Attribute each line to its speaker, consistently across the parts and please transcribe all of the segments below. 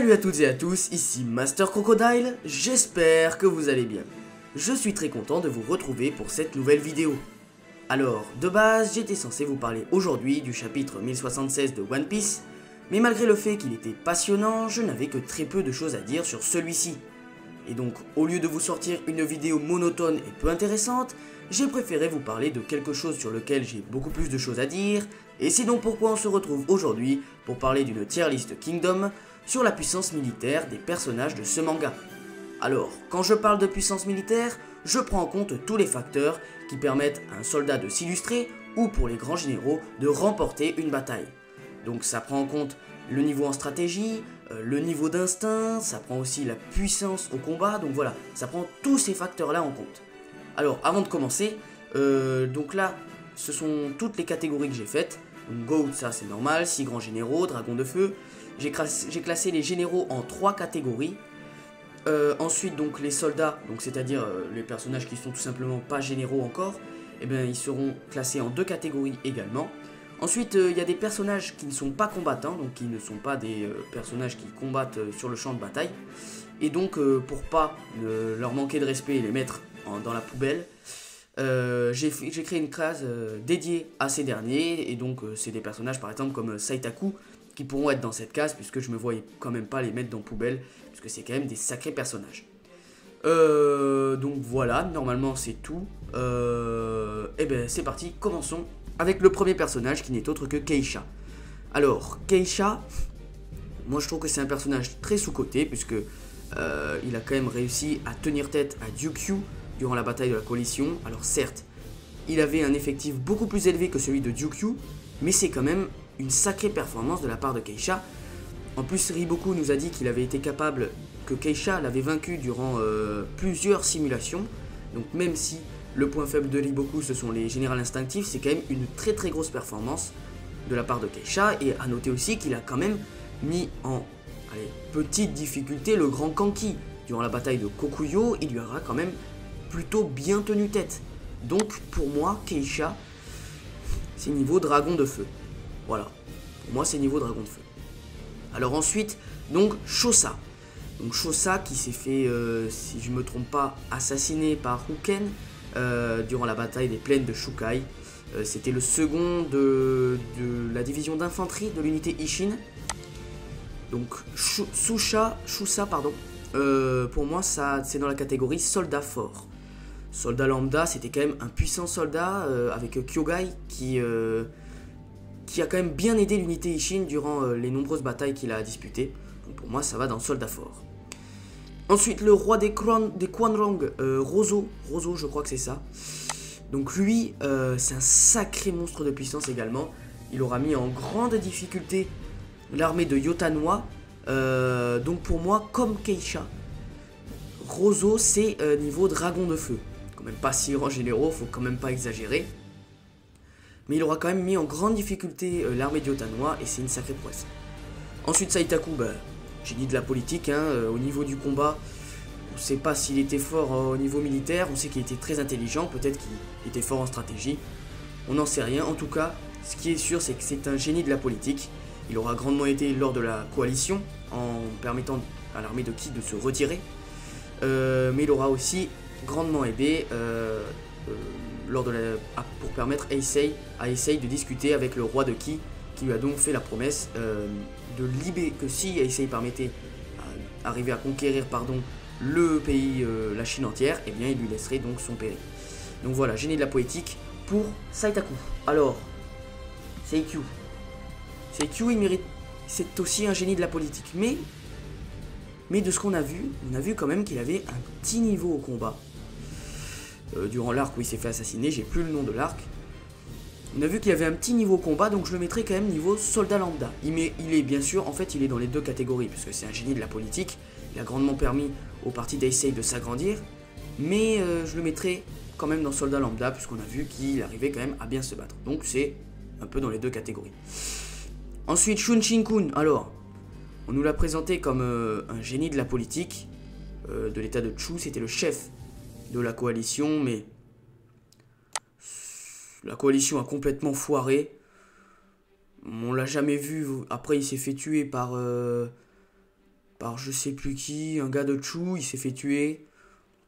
Speaker 1: Salut à toutes et à tous, ici Master Crocodile, j'espère que vous allez bien. Je suis très content de vous retrouver pour cette nouvelle vidéo. Alors, de base, j'étais censé vous parler aujourd'hui du chapitre 1076 de One Piece, mais malgré le fait qu'il était passionnant, je n'avais que très peu de choses à dire sur celui-ci. Et donc, au lieu de vous sortir une vidéo monotone et peu intéressante, j'ai préféré vous parler de quelque chose sur lequel j'ai beaucoup plus de choses à dire, et c'est donc pourquoi on se retrouve aujourd'hui pour parler d'une tier list Kingdom sur la puissance militaire des personnages de ce manga. Alors, quand je parle de puissance militaire, je prends en compte tous les facteurs qui permettent à un soldat de s'illustrer ou pour les grands généraux de remporter une bataille. Donc ça prend en compte le niveau en stratégie, le niveau d'instinct, ça prend aussi la puissance au combat, donc voilà, ça prend tous ces facteurs-là en compte. Alors avant de commencer, donc là, ce sont toutes les catégories que j'ai faites. Donc Goat, ça c'est normal, 6 grands généraux, dragon de feu. J'ai classé les généraux en 3 catégories. Ensuite donc les soldats, donc c'est-à-dire les personnages qui sont tout simplement pas généraux encore, eh bien ils seront classés en 2 catégories également. Ensuite il y a des personnages qui ne sont pas combattants, donc qui ne sont pas des personnages qui combattent sur le champ de bataille. Et donc pour pas leur manquer de respect et les mettre dans la poubelle, j'ai créé une case dédiée à ces derniers. Et donc c'est des personnages par exemple comme Saitaku qui pourront être dans cette case, puisque je me voyais quand même pas les mettre dans poubelle, puisque c'est quand même des sacrés personnages. Donc voilà, normalement c'est tout. Et ben c'est parti, commençons avec le premier personnage qui n'est autre que Keisha. Alors Keisha, moi je trouve que c'est un personnage très sous-coté, puisque il a quand même réussi à tenir tête à Ryukyu durant la bataille de la coalition. Alors certes, il avait un effectif beaucoup plus élevé que celui de Ryukyu, mais c'est quand même une sacrée performance de la part de Keisha. En plus, Riboku nous a dit qu'il avait été capable, que Keisha l'avait vaincu durant plusieurs simulations. Donc même si le point faible de Riboku ce sont les générales instinctifs, c'est quand même une très très grosse performance de la part de Keisha. Et à noter aussi qu'il a quand même mis en petite difficulté le grand Kanki. Durant la bataille de Kokuyo, il lui aura quand même plutôt bien tenu tête. Donc pour moi, Keisha, c'est niveau dragon de feu. Voilà, pour moi c'est niveau dragon de feu. Alors ensuite, donc Chosa. Donc Chosa qui s'est fait, si je ne me trompe pas, assassiné par Huken durant la bataille des plaines de Shukai. C'était le second de la division d'infanterie de l'unité Ishin. Donc Shusa, pardon. Pour moi, ça c'est dans la catégorie soldat fort. Soldat lambda, c'était quand même un puissant soldat avec Kyogai qui a quand même bien aidé l'unité Ishin durant les nombreuses batailles qu'il a disputées. Donc pour moi, ça va dans soldat fort. Ensuite, le roi des Quanrong, Rozo, je crois que c'est ça. Donc lui, c'est un sacré monstre de puissance également. Il aura mis en grande difficulté l'armée de Yotanwa. Donc pour moi, comme Keisha, Rozo, c'est niveau dragon de feu. Quand même pas si grand généraux, faut quand même pas exagérer. Mais il aura quand même mis en grande difficulté l'armée de Yotanwa, et c'est une sacrée prouesse. Ensuite Saitaku, génie de la politique, au niveau du combat, on ne sait pas s'il était fort au niveau militaire, on sait qu'il était très intelligent, peut-être qu'il était fort en stratégie, on n'en sait rien. En tout cas, ce qui est sûr, c'est que c'est un génie de la politique. Il aura grandement aidé lors de la coalition, en permettant à l'armée de Ki de se retirer. Mais il aura aussi grandement aidé pour permettre à Issei de discuter avec le roi de Ki, qui lui a donc fait la promesse de libérer, que si Issei permettait d'arriver à conquérir le pays, la Chine entière, et bien il lui laisserait donc son pays. Donc voilà, génie de la politique pour Saitaku. Alors, Seikyu, il mérite, c'est aussi un génie de la politique, mais de ce qu'on a vu, on a vu quand même qu'il avait un petit niveau au combat. Durant l'arc où il s'est fait assassiner, j'ai plus le nom de l'arc. On a vu qu'il avait un petit niveau au combat, donc je le mettrai quand même niveau soldat lambda. Il est bien sûr, en fait il est dans les 2 catégories, parce que c'est un génie de la politique. Il a grandement permis au parti d'Issei de s'agrandir, mais je le mettrai quand même dans soldat lambda, puisqu'on a vu qu'il arrivait quand même à bien se battre. Donc c'est un peu dans les 2 catégories. Ensuite Shunshin-kun, alors, on nous l'a présenté comme un génie de la politique de l'état de Chu, c'était le chef de la coalition, mais la coalition a complètement foiré. On l'a jamais vu. Après, il s'est fait tuer par par je sais plus qui, un gars de Chu, il s'est fait tuer.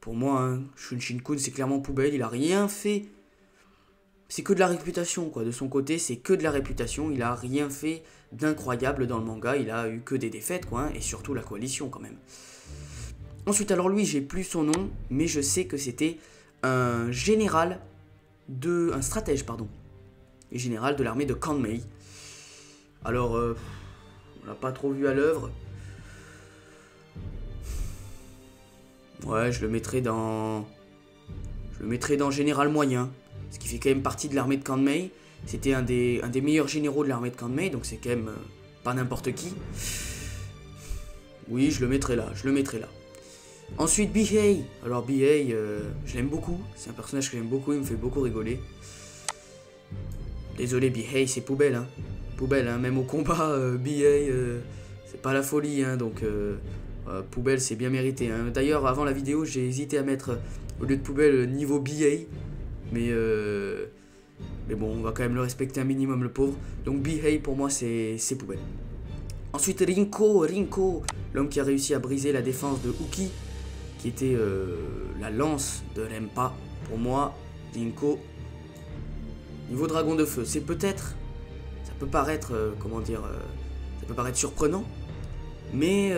Speaker 1: Pour moi, hein, Shun Shin-kun, c'est clairement poubelle, il a rien fait. C'est que de la réputation, quoi. De son côté, c'est que de la réputation. Il a rien fait d'incroyable dans le manga. Il a eu que des défaites, quoi. Hein, et surtout la coalition, quand même. Ensuite, alors lui, j'ai plus son nom, mais je sais que c'était un général de... Un stratège, pardon. Et général de l'armée de Kanmei. Alors, on l'a pas trop vu à l'œuvre. Ouais, je le mettrais dans général moyen. Ce qui fait quand même partie de l'armée de Kanmei. C'était un des meilleurs généraux de l'armée de Kanmei, donc c'est quand même pas n'importe qui. Oui, je le mettrai là. Ensuite, Bihei. Alors Bihei, je l'aime beaucoup. C'est un personnage que j'aime beaucoup, il me fait beaucoup rigoler. Désolé Bihei, c'est poubelle, hein. Poubelle, hein. Même au combat, Bihei, c'est pas la folie, hein. Donc, poubelle, c'est bien mérité, hein. D'ailleurs, avant la vidéo, j'ai hésité à mettre, au lieu de poubelle, niveau Bihei. Mais bon, on va quand même le respecter un minimum, le pauvre. Donc Bihei, pour moi, c'est poubelle. Ensuite, Rinko, l'homme qui a réussi à briser la défense de Uki, qui était la lance de Rempa. Pour moi, Rinko, niveau dragon de feu, c'est peut-être, ça peut paraître, ça peut paraître surprenant, mais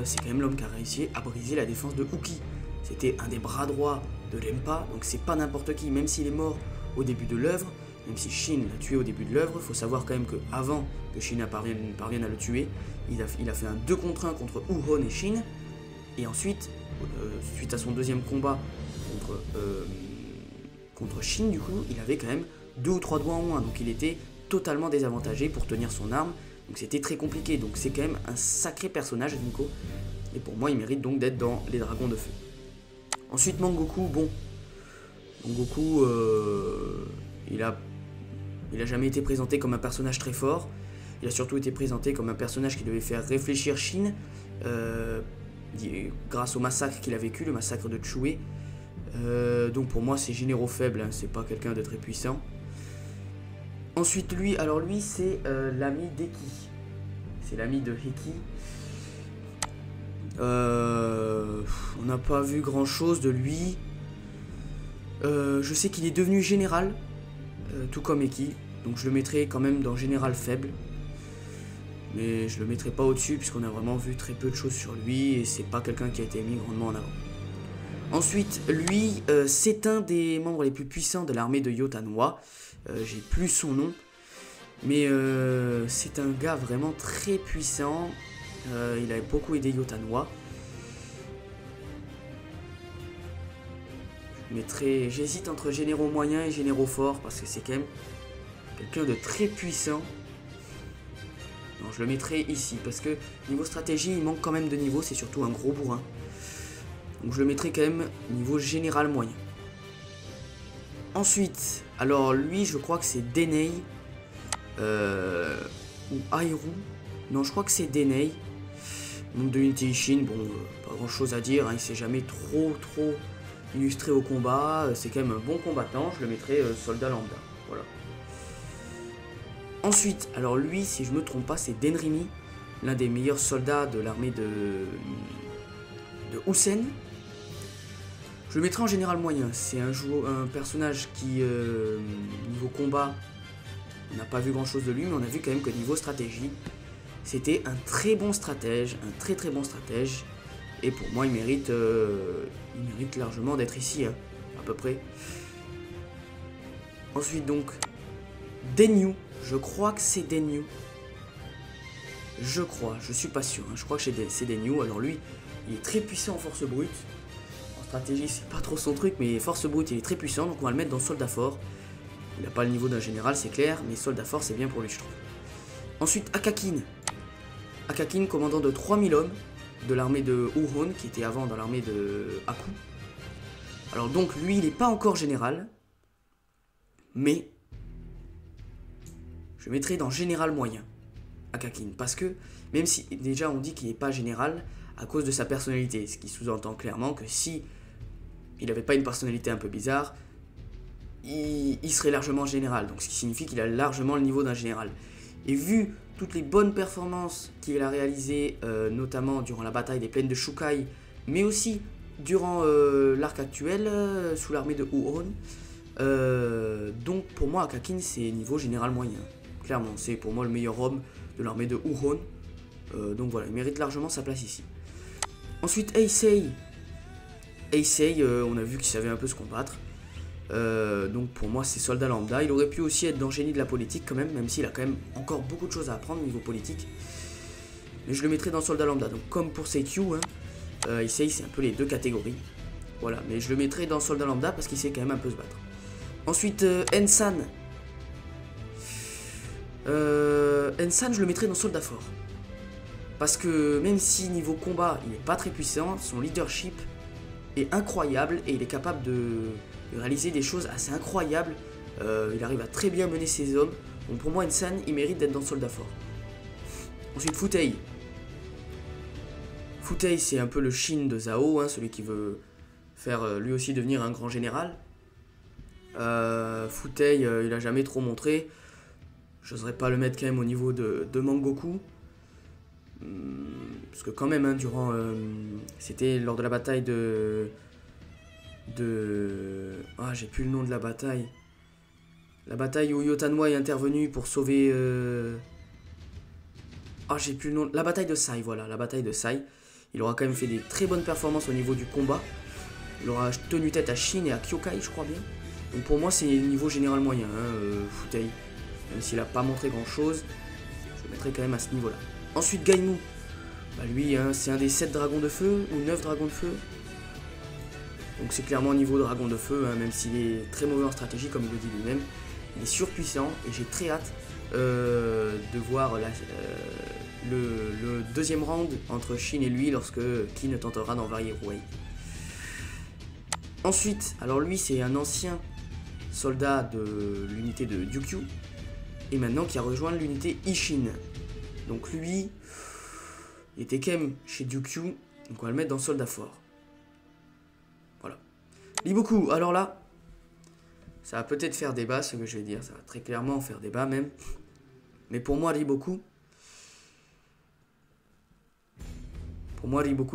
Speaker 1: c'est quand même l'homme qui a réussi à briser la défense de Uki. C'était un des bras droits de Rempa, donc c'est pas n'importe qui, même s'il est mort au début de l'œuvre, même si Shin l'a tué au début de l'œuvre, il faut savoir quand même qu'avant que Shin parvienne à le tuer, il a fait un 2 contre 1 contre Uhon et Shin, et ensuite, suite à son deuxième combat contre Shin, du coup, il avait quand même 2 ou 3 doigts en moins, donc il était totalement désavantagé pour tenir son arme, donc c'était très compliqué, donc c'est quand même un sacré personnage, Rinko, et pour moi il mérite donc d'être dans les dragons de feu. Ensuite Mangoku, bon, Mangoku, il a jamais été présenté comme un personnage très fort, il a surtout été présenté comme un personnage qui devait faire réfléchir Shin, grâce au massacre qu'il a vécu, le massacre de Chue. Donc pour moi c'est généraux faible, hein, c'est pas quelqu'un de très puissant. Ensuite lui, alors lui c'est l'ami d'Eki, c'est l'ami de Heki. On n'a pas vu grand chose de lui. Je sais qu'il est devenu général, tout comme Eki, donc je le mettrai quand même dans général faible. Mais je le mettrai pas au-dessus puisqu'on a vraiment vu très peu de choses sur lui et c'est pas quelqu'un qui a été mis grandement en avant. Ensuite, lui, c'est un des membres les plus puissants de l'armée de Yotanwa. J'ai plus son nom, mais c'est un gars vraiment très puissant. Il a beaucoup aidé Yotanwa. J'hésite entre généraux moyens et généraux forts parce que c'est quand même quelqu'un de très puissant. Non, je le mettrai ici parce que niveau stratégie, il manque quand même de niveau, c'est surtout un gros bourrin. Donc je le mettrai quand même niveau général moyen. Ensuite, alors lui, je crois que c'est Denei ou Airu. Non, je crois que c'est Denei. Monde de Unity Ishin, bon, pas grand chose à dire, hein, il s'est jamais trop illustré au combat. C'est quand même un bon combattant, je le mettrai soldat lambda. Voilà. Ensuite, alors lui, si je me trompe pas, c'est Denrimi, l'un des meilleurs soldats de l'armée de Usen. Je le mettrai en général moyen. C'est un personnage qui, niveau combat, on n'a pas vu grand chose de lui, mais on a vu quand même que niveau stratégie, c'était un très bon stratège, un très bon stratège. Et pour moi, il mérite largement d'être ici, hein, à peu près. Ensuite donc, Denyu. Je crois que c'est Denyu. Je suis pas sûr, hein. Je crois que c'est Denyu. Alors lui, il est très puissant en force brute. En stratégie, c'est pas trop son truc, mais force brute, il est très puissant, donc on va le mettre dans soldat fort. Il n'a pas le niveau d'un général, c'est clair, mais soldat fort, c'est bien pour lui, je trouve. Ensuite, Akakin. Akakin, commandant de 3000 hommes de l'armée de Uhon, qui était avant dans l'armée de Aku. Alors donc, lui, il n'est pas encore général, mais je mettrai dans général moyen Akakin, parce que même si déjà on dit qu'il n'est pas général à cause de sa personnalité, ce qui sous-entend clairement que si il n'avait pas une personnalité un peu bizarre, il serait largement général, donc ce qui signifie qu'il a largement le niveau d'un général. Et vu toutes les bonnes performances qu'il a réalisées, notamment durant la bataille des plaines de Shukai, mais aussi durant l'arc actuel, sous l'armée de Huron. Donc pour moi, Akakin, c'est niveau général moyen. Clairement, c'est pour moi le meilleur homme de l'armée de Huron. Donc voilà, il mérite largement sa place ici. Ensuite, Heisei. Heisei, on a vu qu'il savait un peu se combattre. Donc pour moi, c'est soldat lambda. Il aurait pu aussi être dans génie de la politique quand même s'il a quand même encore beaucoup de choses à apprendre au niveau politique. Mais je le mettrai dans soldat lambda. Donc comme pour Seikyu, hein, Heisei, c'est un peu les deux catégories. Voilà, mais je le mettrai dans soldat lambda parce qu'il sait quand même un peu se battre. Ensuite, Ensan. Ensan, je le mettrai dans soldat fort. Parce que même si niveau combat, il n'est pas très puissant, son leadership est incroyable et il est capable de réaliser des choses assez incroyables. Il arrive à très bien mener ses hommes. Donc pour moi, Ensan, il mérite d'être dans soldat fort. Ensuite, Futei. Futei, c'est un peu le Shin de Zhao, hein, celui qui veut faire lui aussi devenir un grand général. Futei, il a jamais trop montré. J'oserais pas le mettre quand même au niveau de Mangoku. Parce que quand même, hein, durant... c'était lors de la bataille Ah, j'ai plus le nom de la bataille. La bataille où Yotanwa est intervenu pour sauver... Ah, j'ai plus le nom... La bataille de Sai, voilà, la bataille de Sai. Il aura quand même fait des très bonnes performances au niveau du combat. Il aura tenu tête à Shin et à Kyokai, je crois bien. Donc pour moi, c'est niveau général moyen, hein, Futei. Même s'il n'a pas montré grand chose, je le mettrai quand même à ce niveau-là. Ensuite, Gaimu. Bah lui, hein, c'est un des 7 dragons de feu, ou 9 dragons de feu. Donc c'est clairement niveau dragon de feu, hein, même s'il est très mauvais en stratégie, comme il le dit lui-même. Il est surpuissant, et j'ai très hâte de voir le deuxième round entre Shin et lui, lorsque Kin tentera d'envahir Ruei. Ensuite, alors lui, c'est un ancien soldat de l'unité de Ryukyu, et maintenant qui a rejoint l'unité Ishin. Donc lui, il était quand même chez Ryukyu, donc on va le mettre dans soldat fort. Voilà. Riboku, alors là, ça va peut-être faire débat ce que je vais dire, ça va très clairement faire débat même. Mais pour moi, Riboku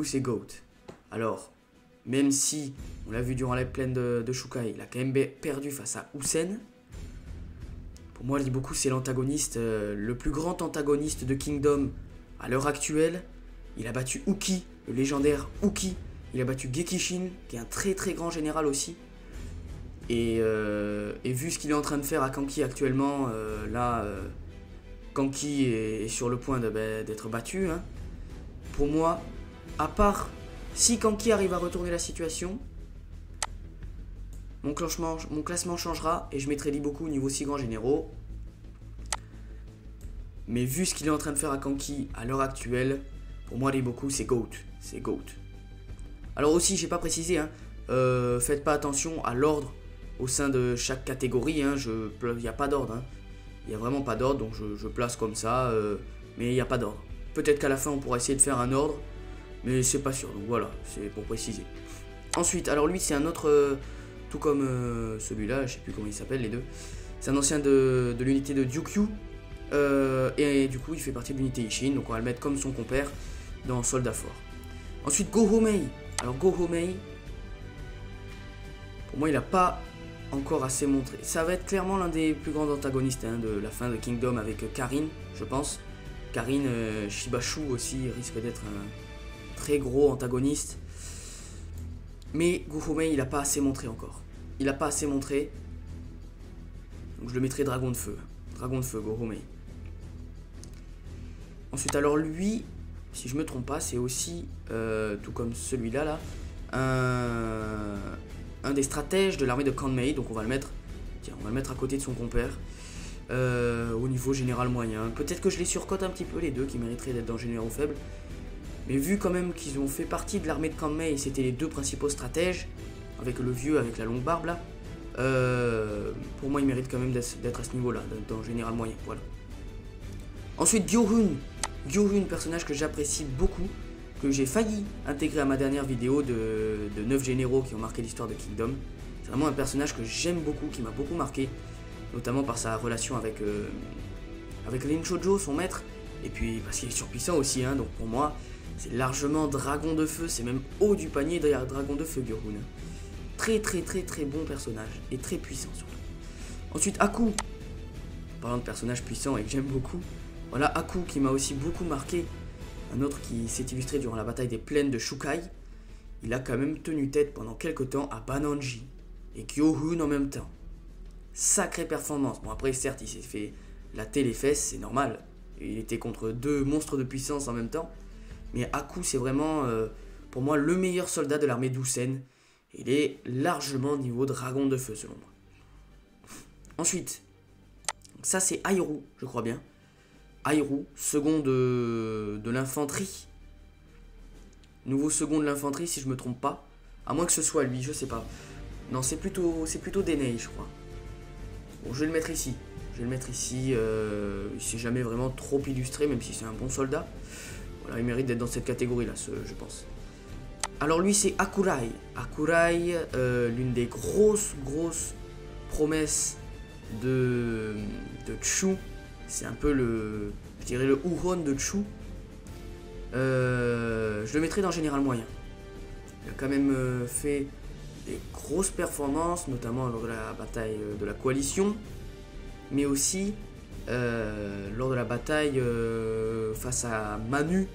Speaker 1: c'est GOAT. Alors, même si, on l'a vu durant la plaine de Shukai, il a quand même perdu face à Usen. Pour moi, Riboku, c'est l'antagoniste, le plus grand antagoniste de Kingdom à l'heure actuelle. Il a battu Uki, le légendaire Uki. Il a battu Gekishin, qui est un très très grand général aussi. Et vu ce qu'il est en train de faire à Kanki actuellement, Kanki est sur le point d'être battu. Hein. Pour moi, à part si Kanki arrive à retourner la situation, mon classement changera et je mettrai Riboku au niveau 6 grands généraux. Mais vu ce qu'il est en train de faire à Kanki à l'heure actuelle, pour moi Riboku c'est GOAT. C'est GOAT. Alors aussi, j'ai pas précisé, hein, faites pas attention à l'ordre au sein de chaque catégorie. Hein, il n'y a pas d'ordre. Hein. Il n'y a vraiment pas d'ordre, donc je place comme ça. Mais il n'y a pas d'ordre. Peut-être qu'à la fin on pourra essayer de faire un ordre, mais c'est pas sûr. Donc voilà, c'est pour préciser. Ensuite, alors lui c'est un autre... tout comme celui-là, je sais plus comment il s'appelle les deux. C'est un ancien de l'unité de Ryukyu. Et du coup il fait partie de l'unité Ishin. Donc on va le mettre comme son compère dans Soldat Fort. Ensuite Go-Homei. Alors Go-Homei, pour moi il n'a pas encore assez montré. Ça va être clairement l'un des plus grands antagonistes, hein, de la fin de Kingdom avec Karin, je pense. Karin, Shibashu aussi risque d'être un très gros antagoniste. Mais Go-Homei, il n'a pas assez montré encore. Il n'a pas assez montré. Donc je le mettrai Dragon de Feu. Dragon de Feu, Go-Homei. Ensuite, alors lui, si je me trompe pas, c'est aussi, tout comme celui-là, là, un des stratèges de l'armée de Kanmei. Donc on va le mettre, tiens, on va le mettre à côté de son compère. Au niveau général moyen. Peut-être que je les surcote un petit peu les deux qui mériteraient d'être dans généraux faibles. Mais vu quand même qu'ils ont fait partie de l'armée de Kanmei et c'était les deux principaux stratèges, avec le vieux avec la longue barbe là, pour moi ils méritent quand même d'être à ce niveau là, dans général moyen. Voilà. Ensuite Gyohun. Gyohun, personnage que j'apprécie beaucoup, que j'ai failli intégrer à ma dernière vidéo de 9 généraux qui ont marqué l'histoire de Kingdom. C'est vraiment un personnage que j'aime beaucoup, qui m'a beaucoup marqué, notamment par sa relation avec Lin Chojo, son maître, Et puis parce qu'il est surpuissant aussi, hein, donc pour moi, c'est largement dragon de feu, c'est même haut du panier derrière dragon de feu Gurun. Très bon personnage, et très puissant surtout. Ensuite Aku, parlant de personnage puissant et que j'aime beaucoup, voilà Aku qui m'a aussi beaucoup marqué, un autre qui s'est illustré durant la bataille des plaines de Shukai. Il a quand même tenu tête pendant quelques temps à Bananji et Gyohun en même temps. Sacrée performance. Bon après certes il s'est fait latter les fesses, c'est normal. Il était contre deux monstres de puissance en même temps. Mais Aku c'est vraiment pour moi le meilleur soldat de l'armée d'Usen. Il est largement niveau dragon de feu selon moi. Ensuite, ça c'est Airu, je crois bien. Airu, second de l'infanterie. Nouveau second de l'infanterie si je me trompe pas. À moins que ce soit lui, je sais pas. Non, c'est plutôt Denei, je crois. Bon, je vais le mettre ici. Il s'est jamais vraiment trop illustré, même si c'est un bon soldat. Voilà, il mérite d'être dans cette catégorie-là, je pense. Alors lui, c'est Hakurai. Hakurai, l'une des grosses promesses de Chu. C'est un peu je dirais le Huron de Chu. Je le mettrai dans Général Moyen. Il a quand même fait des grosses performances, notamment lors de la bataille de la coalition, mais aussi lors de la bataille face à Manu,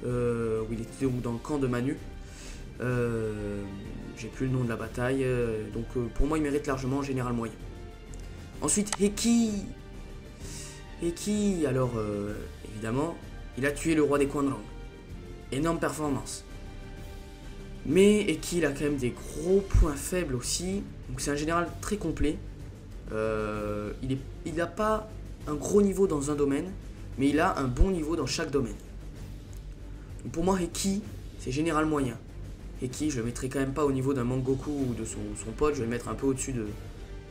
Speaker 1: où il était dans le camp de Manu. J'ai plus le nom de la bataille, donc pour moi il mérite largement Général Moyen. Ensuite Heki, alors évidemment, il a tué le roi des Quanrong. Énorme performance. Mais Heki, il a quand même des gros points faibles aussi. Donc c'est un général très complet. Il n'a pas un gros niveau dans un domaine, mais il a un bon niveau dans chaque domaine. Donc pour moi, Heki, c'est général moyen. Heki, je le mettrai quand même pas au niveau d'un Mangoku ou de son pote. Je vais le mettre un peu au-dessus de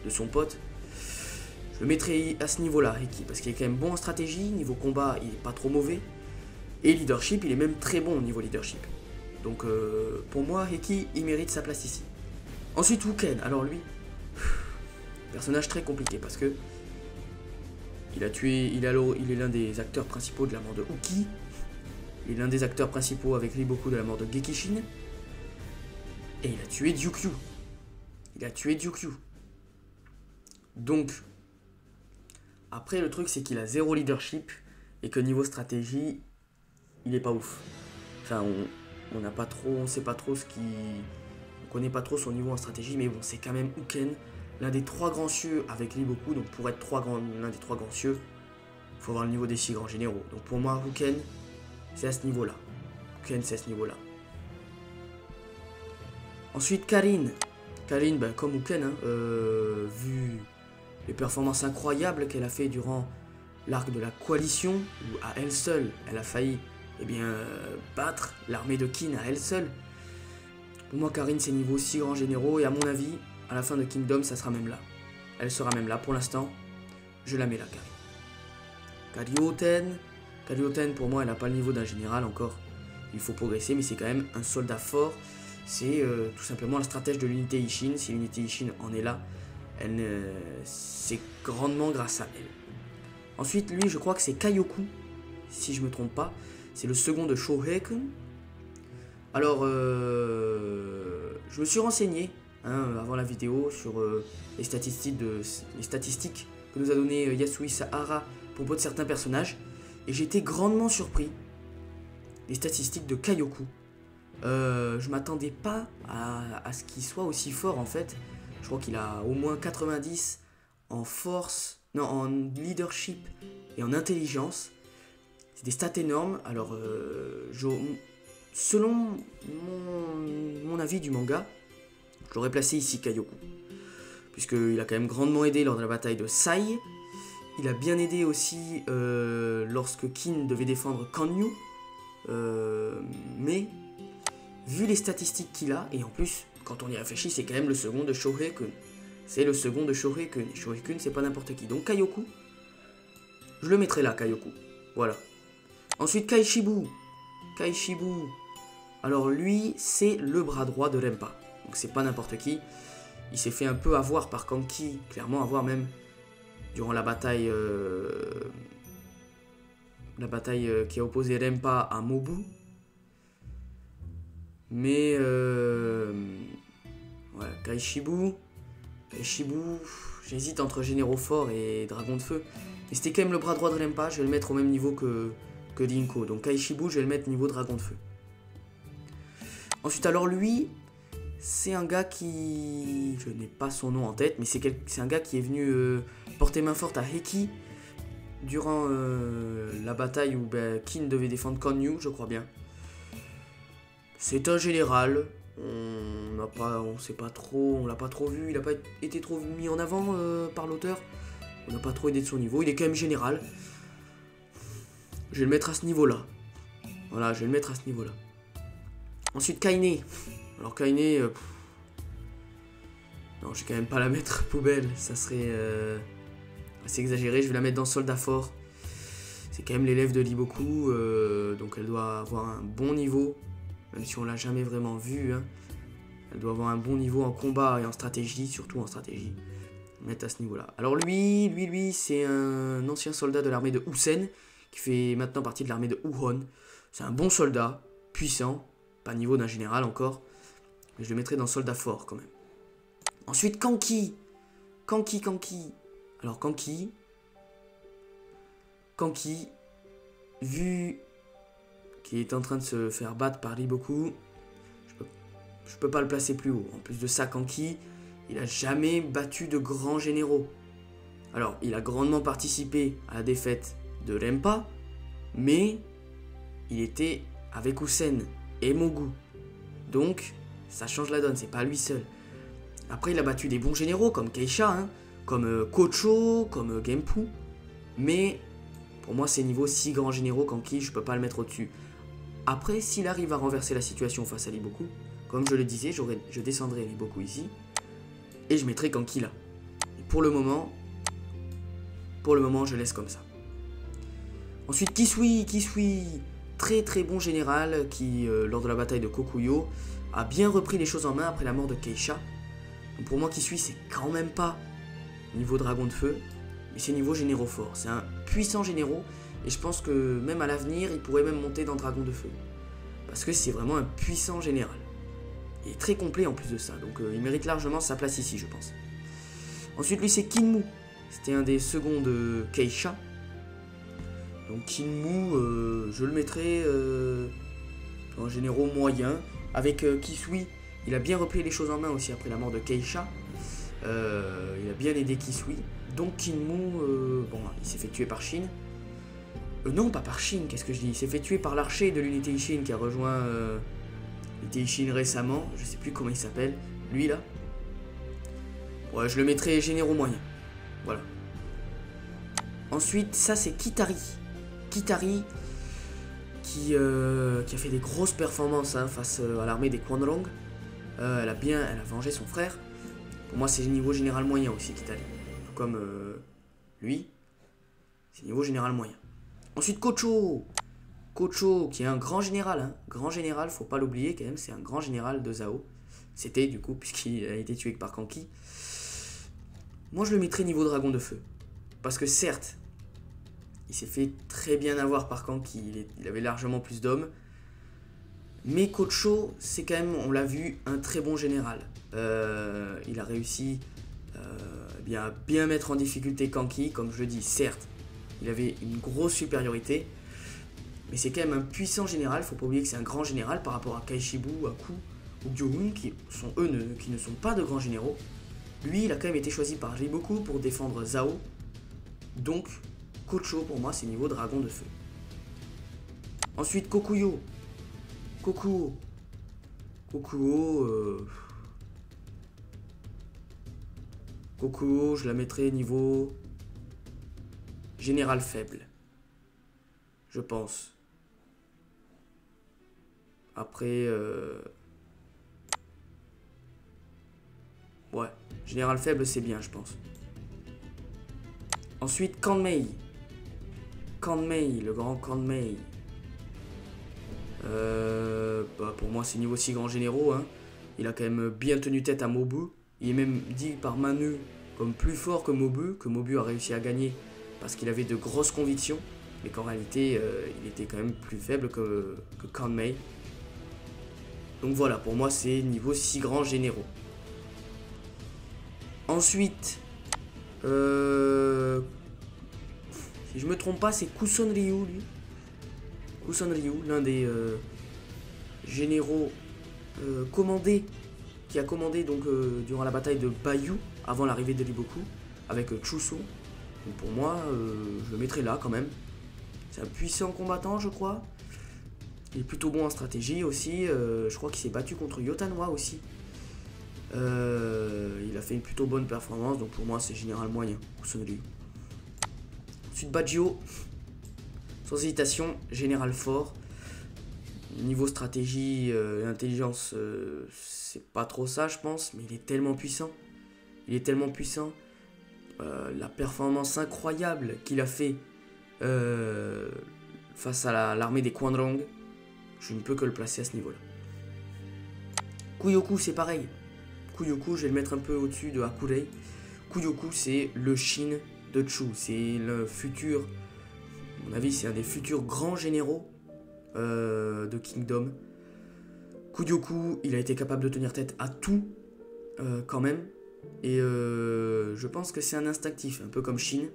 Speaker 1: son pote. Je le mettrai à ce niveau-là, Heki, parce qu'il est quand même bon en stratégie. Niveau combat, il est pas trop mauvais. Et leadership, il est même très bon au niveau leadership. Donc pour moi, Heki, il mérite sa place ici. Ensuite, Wuken. Alors lui, personnage très compliqué parce que il est l'un des acteurs principaux de la mort de Uki. Il est l'un des acteurs principaux avec Riboku de la mort de Gekishin. Et il a tué Ryukyu. Donc, après le truc c'est qu'il a zéro leadership et que niveau stratégie, il est pas ouf. Enfin, on sait pas trop on connaît pas trop son niveau en stratégie, mais bon, c'est quand même Uken, l'un des trois grands cieux avec Riboku. Donc pour être l'un des trois grands cieux, il faut avoir le niveau des 6 grands généraux. Donc pour moi, Uken, c'est à ce niveau-là. Ensuite, Karin. Karin, ben, comme Uken, hein, vu les performances incroyables qu'elle a fait durant l'arc de la coalition, où à elle seule, elle a failli battre l'armée de Kin à elle seule. Pour moi, Karin, c'est niveau 6 grands généraux, et à mon avis, à la fin de Kingdom, ça sera même là. Elle sera même là. Pour l'instant, je la mets là, Karin. Karyoten, pour moi, elle n'a pas le niveau d'un général encore. Il faut progresser, mais c'est quand même un soldat fort. C'est tout simplement la stratège de l'unité Ishin. Si l'unité Ishin en est là, c'est grandement grâce à elle. Ensuite, lui, je crois que c'est Kaioku, si je me trompe pas. C'est le second de Shohei-kun. Alors, je me suis renseigné avant la vidéo sur les statistiques que nous a donné Yasui Sahara à propos de certains personnages. Et j'ai été grandement surpris des statistiques de Kaioku. Je m'attendais pas à ce qu'il soit aussi fort en fait. Je crois qu'il a au moins 90 en force, non, en leadership et en intelligence. C'est des stats énormes. Alors, selon mon avis du manga, je l'aurais placé ici Kaioku. Puisqu'il a quand même grandement aidé lors de la bataille de Sai. Il a bien aidé aussi lorsque Kin devait défendre Kanyu. Mais, vu les statistiques qu'il a, et en plus, quand on y réfléchit, c'est quand même le second de Shohei-kun. C'est le second de Shohei-kun. Et Shohei-kun, c'est pas n'importe qui. Donc Kaioku, je le mettrai là, Kaioku. Voilà. Ensuite, Kaishibu. Alors lui, c'est le bras droit de Rempa. Donc c'est pas n'importe qui. Il s'est fait un peu avoir par Kanki, clairement avoir même durant la bataille la bataille qui a opposé Rempa à Mobu. Mais ouais, Kaishibu, j'hésite entre Généraux Forts et Dragon de Feu. Et c'était quand même le bras droit de Rempa, je vais le mettre au même niveau que Dinko. Donc Kaishibu, je vais le mettre niveau Dragon de Feu. Ensuite, alors lui, c'est un gars qui... Je n'ai pas son nom en tête, mais c'est un gars qui est venu porter main forte à Heki durant la bataille où Kin devait défendre Konyu, je crois bien. C'est un général, on l'a pas trop vu, il n'a pas été trop mis en avant par l'auteur. On n'a pas trop aidé de son niveau, il est quand même général. Je vais le mettre à ce niveau-là. Voilà, je vais le mettre à ce niveau-là. Ensuite, Kaine. Alors Kaine, non, je vais quand même pas la mettre poubelle, ça serait assez exagéré. Je vais la mettre dans Soldat Fort. C'est quand même l'élève de Liboku, donc elle doit avoir un bon niveau, même si on l'a jamais vraiment vue. Hein. Elle doit avoir un bon niveau en combat et en stratégie, surtout en stratégie. Mettre à ce niveau-là. Alors lui, c'est un ancien soldat de l'armée de Usen, qui fait maintenant partie de l'armée de Uhon. C'est un bon soldat, puissant, pas niveau d'un général encore, mais je le mettrai dans Soldat Fort quand même. Ensuite, Kanki. Alors Kanki, vu qu'il est en train de se faire battre par Liboku, je peux pas le placer plus haut. En plus de ça, Kanki, il a jamais battu de grands généraux. Alors, il a grandement participé à la défaite de Rempa, mais il était avec Usen et Mogu. Donc, ça change la donne, c'est pas lui seul. Après, il a battu des bons généraux comme Keisha, hein, comme Kocho, comme Genpu. Mais, pour moi, c'est niveau 6 grands généraux, Kanki, je peux pas le mettre au-dessus. Après, s'il arrive à renverser la situation face à Liboku, comme je le disais, je descendrai Liboku ici. Et je mettrai Kanki là. Et pour le moment, je laisse comme ça. Ensuite, Kisui, très très bon général qui, lors de la bataille de Kokuyo, a bien repris les choses en main après la mort de Keisha. Donc pour moi, Kisui, c'est quand même pas niveau Dragon de Feu, mais c'est niveau Généraux Fort. C'est un puissant généraux, et je pense que même à l'avenir, il pourrait même monter dans Dragon de Feu. Parce que c'est vraiment un puissant général. Et très complet en plus de ça, donc il mérite largement sa place ici, je pense. Ensuite, lui, c'est Kinmu. C'était un des seconds de Keisha. Donc Kinmu, je le mettrai en généraux moyen. Avec Kisui, il a bien repris les choses en main aussi après la mort de Keisha. Il a bien aidé Kisui. Donc Kinmu, bon, il s'est fait tuer par Shin. Non, pas par Shin, qu'est-ce que je dis? Il s'est fait tuer par l'archer de l'unité Ishin qui a rejoint l'unité Ishin récemment. Je sais plus comment il s'appelle. Lui là. Ouais, je le mettrai généraux moyen. Voilà. Ensuite, ça c'est Kitari. Kitari qui a fait des grosses performances hein, face à l'armée des Kwanrong. Elle a vengé son frère. Pour moi, c'est niveau général moyen aussi, Kitari. Tout comme lui, c'est niveau général moyen. Ensuite, Kocho, qui est un grand général. Hein. Grand général, faut pas l'oublier quand même, c'est un grand général de Zao. C'était du coup, puisqu'il a été tué par Kanki. Moi, je le mettrais niveau Dragon de Feu. Parce que certes, il s'est fait très bien avoir par Kanki, il avait largement plus d'hommes. Mais Kocho, c'est quand même, on l'a vu, un très bon général. Il a réussi à bien mettre en difficulté Kanki, comme je le dis, certes, il avait une grosse supériorité. Mais c'est quand même un puissant général, faut pas oublier que c'est un grand général par rapport à Kaishibu, Aku ou Gyohun, qui ne sont pas de grands généraux. Lui, il a quand même été choisi par Riboku pour défendre Zao. Donc, Kocho, pour moi, c'est niveau Dragon de Feu. Ensuite, Kokuyo, je la mettrai niveau Général faible. Je pense. Après, ouais, général faible, c'est bien, je pense. Ensuite, Kanmei, le grand Kanmei. Pour moi, c'est niveau 6 grands généraux. Hein. Il a quand même bien tenu tête à Mobu. Il est même dit par Manu comme plus fort que Mobu a réussi à gagner parce qu'il avait de grosses convictions. mais qu'en réalité, il était quand même plus faible que Corn Mei. Donc voilà, pour moi, c'est niveau 6 grands généraux. Ensuite, si je me trompe pas, c'est Kuson Ryu, lui. Kuson Ryu, l'un des généraux qui a commandé donc durant la bataille de Bayou, avant l'arrivée de Riboku, avec Chuso. Donc pour moi, je le mettrai là quand même. C'est un puissant combattant, je crois. Il est plutôt bon en stratégie aussi. Je crois qu'il s'est battu contre Yotanwa aussi. Il a fait une plutôt bonne performance, donc pour moi c'est général moyen. Ensuite Bajio, sans hésitation, général fort. Niveau stratégie et intelligence, c'est pas trop ça je pense, mais il est tellement puissant. Il est tellement puissant. La performance incroyable qu'il a fait face à l'armée des Kwanrong, je ne peux que le placer à ce niveau-là. Kuyoku, c'est pareil. Kuyoku, je vais le mettre un peu au-dessus de Hakurei. Kuyoku, c'est le Shin de Chu. C'est le futur, à mon avis, c'est un des futurs grands généraux de Kingdom. Kuyoku, il a été capable de tenir tête à tout, quand même. Et je pense que c'est un instinctif, un peu comme Shin.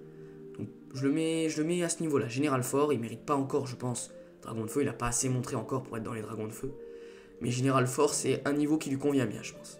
Speaker 1: Donc je le mets à ce niveau-là. Général fort, il mérite pas encore, je pense, Dragon de Feu. Il n'a pas assez montré encore pour être dans les Dragons de Feu. Mais Général fort, c'est un niveau qui lui convient bien, je pense.